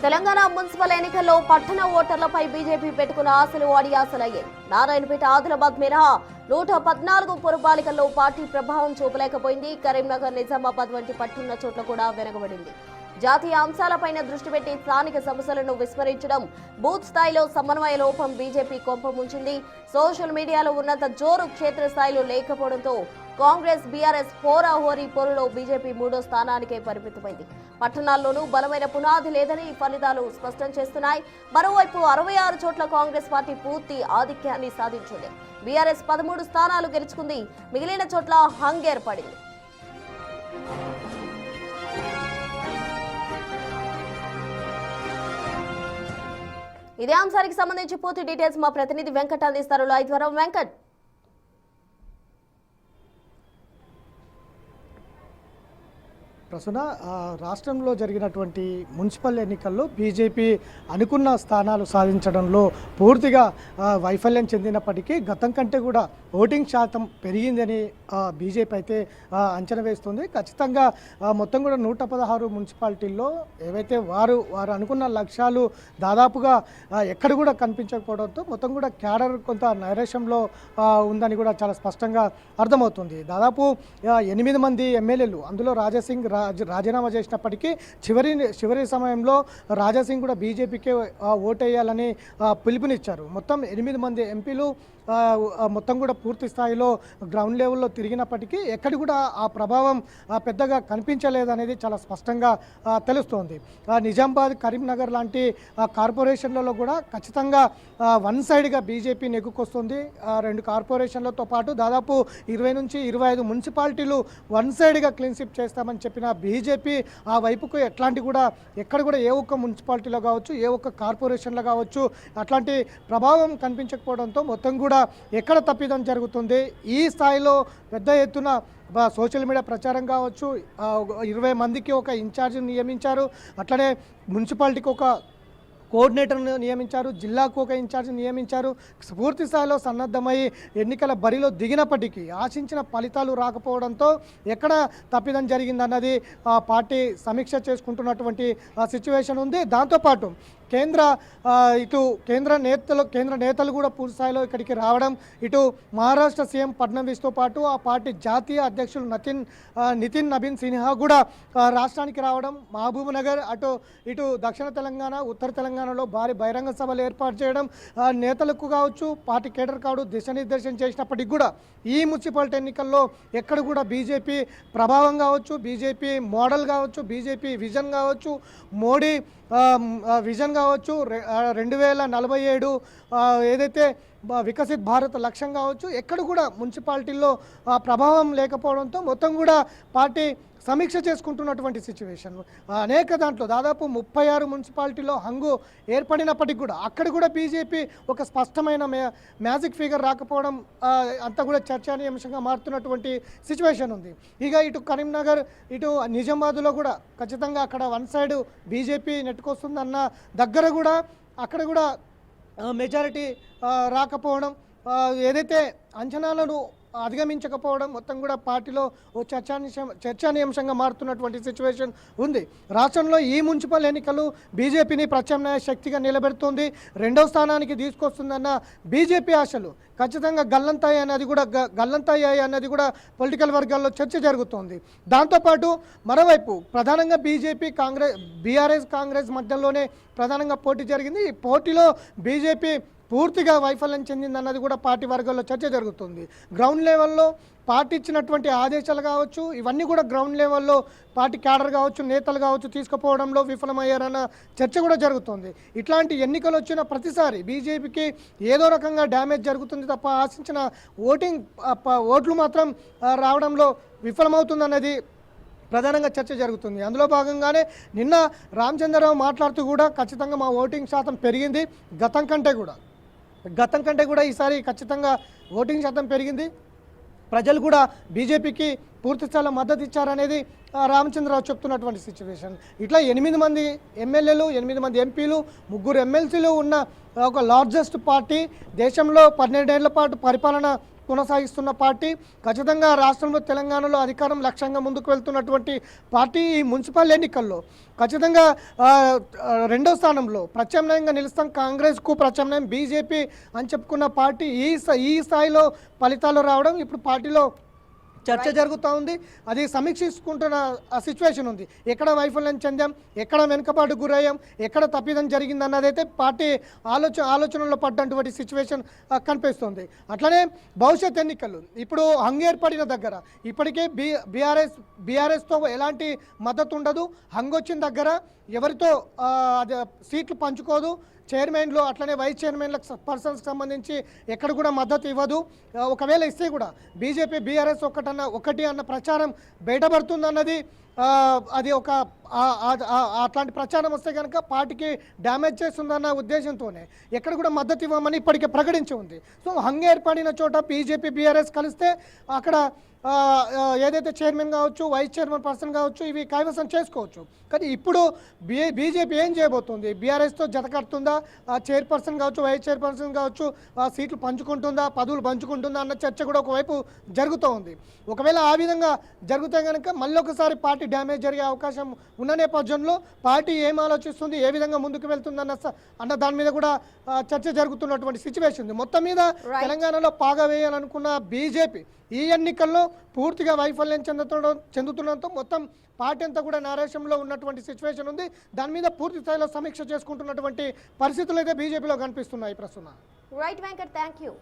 Telangana municipal ఎన్నికల్లో పట్టణ ఓటర్లపై BJP పెట్టుకున్న ఆశలు అడియాసలయ్యాయి. నారాయణపేట, ఆదిలాబాద్ మినహా 114 పురపాలికల్లో పార్టీ ప్రభావం చూపలేకపోయింది. కరీంనగర్, నిజామాబాద్ వంటి పట్టున్న చోట్ల కూడా వెనకబడింది. జాతీయ అంశాలపైన దృష్టి పెట్టి స్థానిక సమస్యలను విస్మరించడం, బూత్ స్థాయిలో సమన్వయ లోపం బీజేపీ కొంప ముంచింది. సోషల్ మీడియాలో ఉన్నంత జోరు క్షేత్రస్థాయిలో లేకపోవడంతో కాంగ్రెస్, బీఆర్ఎస్ హోరాహోరీ పోరులో బీజేపీ 3వ స్థానానికే పరిమితమైంది. పట్టణాల్లోనూ బలమైన పునాది లేదని ఫలితాలు స్పష్టం చేస్తున్నాయి. మరోవైపు 66 చోట్ల కాంగ్రెస్ పార్టీ పూర్తి ఆధిక్యాన్ని సాధించింది. బీఆర్ఎస్ 13 స్థానాలు గెలుచుకుంది. మిగిలిన చోట్ల హంగ్ ఏర్పడింది. ఇదే అంశానికి సంబంధించి పూర్తి డీటెయిల్స్ మా ప్రతినిధి వెంకట్ అందిస్తారు. లైవ్ ద్వారా వెంకట్. ప్రస్తుత రాష్ట్రంలో జరిగినటువంటి మున్సిపల్ ఎన్నికల్లో బీజేపీ అనుకున్న స్థానాలు సాధించడంలో పూర్తిగా వైఫల్యం చెందినప్పటికీ గతం కంటే కూడా ఓటింగ్ శాతం పెరిగిందని బీజేపీ అయితే అంచనా వేస్తుంది. ఖచ్చితంగా మొత్తం కూడా 116 మున్సిపాలిటీల్లో ఏవైతే వారు అనుకున్న లక్ష్యాలు దాదాపుగా ఎక్కడ కూడా కనిపించకపోవడంతో మొత్తం కూడా క్యాడర్ కొంత నైరాశ్యంలో ఉందని కూడా చాలా స్పష్టంగా అర్థమవుతుంది. దాదాపు 8 మంది ఎమ్మెల్యేలు, అందులో రాజాసింగ్ రాజీనామా చేసినప్పటికీ చివరి సమయంలో రాజాసింగ్ కూడా బీజేపీకే ఓటేయాలని పిలుపునిచ్చారు. మొత్తం 8 మంది ఎంపీలు మొత్తం కూడా పూర్తి స్థాయిలో గ్రౌండ్ లెవెల్లో తిరిగినప్పటికీ ఎక్కడి కూడా ఆ ప్రభావం పెద్దగా కనిపించలేదనేది చాలా స్పష్టంగా తెలుస్తోంది. నిజామాబాద్, కరీంనగర్ లాంటి కార్పొరేషన్లలో కూడా ఖచ్చితంగా వన్ సైడ్గా బీజేపీ నెగ్గుకొస్తుంది. 2 కార్పొరేషన్లతో పాటు దాదాపు 20 నుంచి 25 మున్సిపాలిటీలు వన్ సైడ్గా క్లీన్ స్వీప్ చేస్తామని చెప్పిన బీజేపీ ఆ వైపుకు ఎక్కడ కూడా ఏ ఒక్క మున్సిపాలిటీలో కావచ్చు, ఏ ఒక్క కార్పొరేషన్లో కావచ్చు అట్లాంటి ప్రభావం కనిపించకపోవడంతో మొత్తం కూడా ఎక్కడ తప్పిదం జరుగుతుంది. ఈ స్థాయిలో పెద్ద ఎత్తున సోషల్ మీడియా ప్రచారం కావచ్చు, 20 మందికి ఒక ఇన్ఛార్జిని నియమించారు. అట్లనే మున్సిపాలిటీకి ఒక కోఆర్డినేటర్ను నియమించారు, జిల్లాకు ఒక ఇన్ఛార్జిని నియమించారు. పూర్తి స్థాయిలో సన్నద్ధమై ఎన్నికల బరిలో దిగినప్పటికీ ఆశించిన ఫలితాలు రాకపోవడంతో ఎక్కడ తప్పిదం జరిగిందన్నది పార్టీ సమీక్ష చేసుకుంటున్నటువంటి సిచ్యువేషన్ ఉంది. దాంతోపాటు కేంద్ర నేతలు కూడా పూర్తి స్థాయిలో ఇక్కడికి రావడం, ఇటు మహారాష్ట్ర సీఎం ఫడ్నవీస్తో పాటు ఆ పార్టీ జాతీయ అధ్యక్షులు నితిన్ నబీన్ సిన్హా కూడా రాష్ట్రానికి రావడం, మహబూబ్ నగర్ ఇటు దక్షిణ తెలంగాణ, ఉత్తర తెలంగాణలో భారీ బహిరంగ సభలు ఏర్పాటు చేయడం, నేతలకు కావచ్చు, పార్టీ కేడర్ కావచ్చు దిశానిర్దేశం చేసినప్పటికీ కూడా ఈ మున్సిపాలిటీ ఎన్నికల్లో ఎక్కడ కూడా బీజేపీ ప్రభావం కావచ్చు, బీజేపీ మోడల్ కావచ్చు, బీజేపీ విజన్ కావచ్చు, మోడీ విజన్ కావచ్చు, 2047 ఏదైతే వికసిత్ భారత్ లక్ష్యం కావచ్చు, ఎక్కడ కూడా మున్సిపాలిటీల్లో ప్రభావం లేకపోవడంతో మొత్తం కూడా పార్టీ సమీక్ష చేసుకుంటున్నటువంటి సిచ్యువేషన్. అనేక దాంట్లో దాదాపు 36 మున్సిపాలిటీలో హంగు ఏర్పడినప్పటికీ కూడా అక్కడ కూడా బీజేపీ ఒక స్పష్టమైన మ్యాజిక్ ఫిగర్ రాకపోవడం అంతా కూడా చర్చనీయాంశంగా మారుతున్నటువంటి సిచ్యువేషన్ ఉంది. ఇక ఇటు కరీంనగర్, ఇటు నిజామాబాద్లో కూడా ఖచ్చితంగా అక్కడ వన్ సైడ్ బీజేపీ నెట్టుకొస్తుందన్న దగ్గర కూడా అక్కడ కూడా మెజారిటీ రాకపోవడం, ఏదైతే అంచనాలను అధిగమించకపోవడం మొత్తం కూడా పార్టీలో ఓ చర్చనీయాంశంగా మారుతున్నటువంటి సిచ్యువేషన్ ఉంది. రాష్ట్రంలో ఈ మున్సిపల్ ఎన్నికలు బీజేపీని ప్రత్యామ్నాయ శక్తిగా నిలబెడుతుంది, 2వ స్థానానికి తీసుకొస్తుందన్న బీజేపీ ఆశలు ఖచ్చితంగా గల్లంతయ్యాయి అన్నది కూడా పొలిటికల్ వర్గాల్లో చర్చ జరుగుతోంది. దాంతోపాటు మరోవైపు ప్రధానంగా బీజేపీ, బీఆర్ఎస్, కాంగ్రెస్ మధ్యలోనే ప్రధానంగా పోటీ జరిగింది. ఈ పోటీలో బీజేపీ పూర్తిగా వైఫల్యం చెందిందన్నది కూడా పార్టీ వర్గాల్లో చర్చ జరుగుతుంది. గ్రౌండ్ లెవెల్లో పార్టీ ఇచ్చినటువంటి ఆదేశాలు కావచ్చు, ఇవన్నీ కూడా గ్రౌండ్ లెవెల్లో పార్టీ క్యాడర్ కావచ్చు, నేతలు కావచ్చు తీసుకుపోవడంలో విఫలమయ్యారన్న చర్చ కూడా జరుగుతుంది. ఇట్లాంటి ఎన్నికలు వచ్చిన ప్రతిసారి బీజేపీకి ఏదో రకంగా డ్యామేజ్ జరుగుతుంది తప్ప ఆశించిన ఓట్లు మాత్రం రావడంలో విఫలమవుతుందన్నది ప్రధానంగా చర్చ జరుగుతుంది. అందులో భాగంగానే నిన్న రామచంద్రరావు మాట్లాడుతూ కూడా ఖచ్చితంగా మా ఓటింగ్ శాతం పెరిగింది, గతం కంటే కూడా ఈసారి ఖచ్చితంగా ఓటింగ్ శాతం పెరిగింది, ప్రజలు కూడా బీజేపీకి పూర్తి స్థాయిలో మద్దతు ఇచ్చారనేది రామచంద్రరావు చెప్తున్నటువంటి సిచ్యువేషన్. ఇట్లా 8 మంది ఎమ్మెల్యేలు, 8 మంది ఎంపీలు, 3 ఎమ్మెల్సీలు ఉన్న ఒక లార్జెస్ట్ పార్టీ, దేశంలో 12 ఏళ్ల పాటు పరిపాలన కొనసాగిస్తున్న పార్టీ, ఖచ్చితంగా రాష్ట్రంలో తెలంగాణలో అధికారం లక్ష్యంగా ముందుకు వెళ్తున్నటువంటి పార్టీ ఈ మున్సిపల్ ఎన్నికల్లో ఖచ్చితంగా రెండో స్థానంలో ప్రత్యామ్నాయంగా నిలుస్తాం, కాంగ్రెస్కు ప్రత్యామ్నాయం బీజేపీ అని చెప్పుకున్న పార్టీ ఈ స్థాయిలో ఫలితాలు రావడం ఇప్పుడు పార్టీలో చర్చ జరుగుతూ ఉంది. అది సమీక్షించుకుంటున్న సిచ్యువేషన్ ఉంది. ఎక్కడ వైఫల్యం చెందాం, ఎక్కడ వెనుకబాటు గురయ్యాం, ఎక్కడ తప్పిదం జరిగింది అన్నదైతే పార్టీ ఆలోచనలో పడ్డటువంటి సిచ్యువేషన్ కనిపిస్తుంది. అట్లనే భవిష్యత్ ఎన్నికలు ఇప్పుడు హంగేర్పడిన దగ్గర ఇప్పటికే బీఆర్ఎస్తో ఎలాంటి మద్దతు ఉండదు. హంగొచ్చిన దగ్గర ఎవరితో సీట్లు పంచుకోదు. చైర్మన్లు అట్లనే వైస్ చైర్మన్లకు పర్సన్స్కి సంబంధించి ఎక్కడ కూడా మద్దతు ఇవ్వదు. ఒకవేళ ఇస్తే కూడా బీజేపీ బీఆర్ఎస్ ఒకటి అన్న ప్రచారం బయటపడుతుందన్నది అది ఒక అట్లాంటి ప్రచారం వస్తే కనుక పార్టీకి డ్యామేజ్ చేస్తుందన్న ఉద్దేశంతోనే ఎక్కడ కూడా మద్దతు ఇవ్వమని ఇప్పటికే ప్రకటించి ఉంది. సో హంగ ఏర్పడిన చోట బీజేపీ బీఆర్ఎస్ కలిస్తే అక్కడ ఏదైతే చైర్మన్ కావచ్చు, వైస్ చైర్మన్ పర్సన్ కావచ్చు, ఇవి కైవసం చేసుకోవచ్చు. కానీ ఇప్పుడు బీజేపీ ఏం చేయబోతుంది? బీఆర్ఎస్తో జత కడుతుందా? చైర్పర్సన్ కావచ్చు, వైస్ చైర్పర్సన్ కావచ్చు, సీట్లు పంచుకుంటుందా, పదవులు పంచుకుంటుందా అన్న చర్చ కూడా ఒకవైపు జరుగుతూ ఉంది. ఒకవేళ ఆ విధంగా జరిగితే కనుక మళ్ళీ ఒకసారి పార్టీ డ్యామేజ్ జరిగే అవకాశం ఉన్న నేపథ్యంలో పార్టీ ఏం ఆలోచిస్తుంది, ఏ విధంగా ముందుకు వెళ్తుంది అన్న దాని మీద కూడా చర్చ జరుగుతున్నటువంటి సిచ్యువేషన్ ఉంది. మొత్తం మీద తెలంగాణలో పాగా వేయాలనుకున్న బీజేపీ ఈ ఎన్నికల్లో పూర్తిగా వైఫల్యం చెందుతుండడంతో మొత్తం పార్టీ అంతా కూడా నారేషంలో ఉన్నటువంటి సిచ్యువేషన్ ఉంది. దాని మీద పూర్తి స్థాయిలో సమీక్ష చేసుకుంటున్నటువంటి పరిస్థితులు అయితే బీజేపీలో కనిపిస్తున్నాయి ప్రస్తుతం. Right Venkat, thank you.